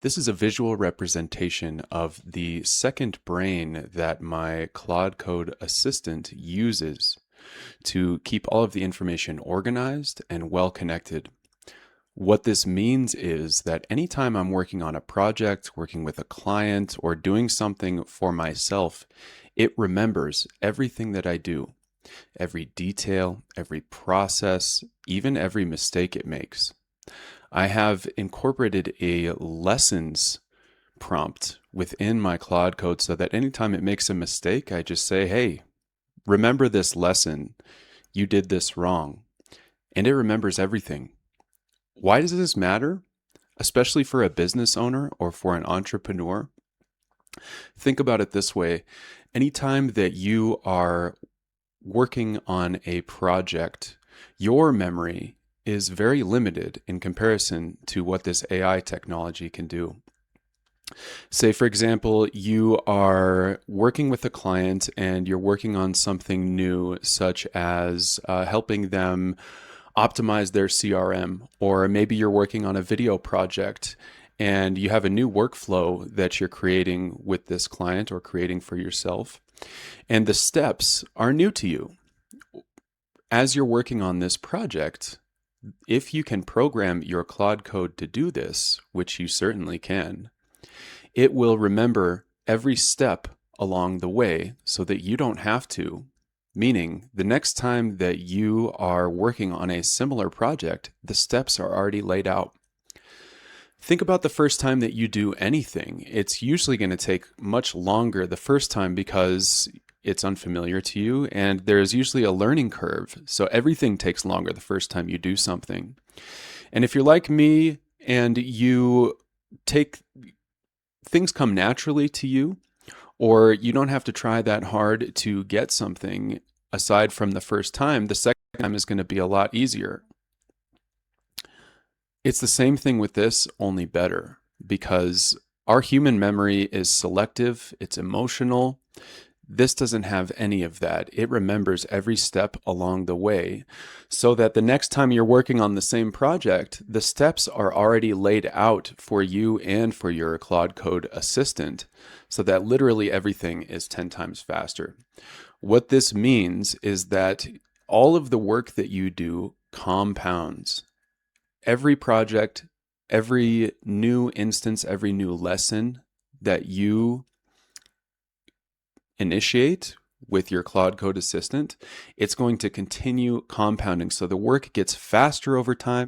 This is a visual representation of the second brain that my Claude Code assistant uses to keep all of the information organized and well connected. What this means is that anytime I'm working on a project, working with a client, or doing something for myself, it remembers everything that I do, every detail, every process, even every mistake it makes. I have incorporated a lessons prompt within my Claude Code so that anytime it makes a mistake, I just say, hey, remember this lesson. You did this wrong. And it remembers everything. Why does this matter? Especially for a business owner or for an entrepreneur. Think about it this way. Anytime that you are working on a project, your memory is very limited in comparison to what this AI technology can do. Say, for example, you are working with a client and you're working on something new, such as helping them optimize their CRM, or maybe you're working on a video project and you have a new workflow that you're creating with this client or creating for yourself, and the steps are new to you. As you're working on this project, if you can program your Claude Code to do this, which you certainly can, it will remember every step along the way so that you don't have to. Meaning, the next time that you are working on a similar project, the steps are already laid out. Think about the first time that you do anything. It's usually going to take much longer the first time because it's unfamiliar to you, and there's usually a learning curve. So everything takes longer the first time you do something. And if you're like me and you take things come naturally to you, or you don't have to try that hard to get something aside from the first time, the second time is going to be a lot easier. It's the same thing with this, only better, because our human memory is selective, it's emotional. This doesn't have any of that. It remembers every step along the way so that the next time you're working on the same project, the steps are already laid out for you and for your Claude Code assistant so that literally everything is 10 times faster. What this means is that all of the work that you do compounds. Every project, every new instance, every new lesson that you initiate with your Claude Code Assistant, it's going to continue compounding. So the work gets faster over time.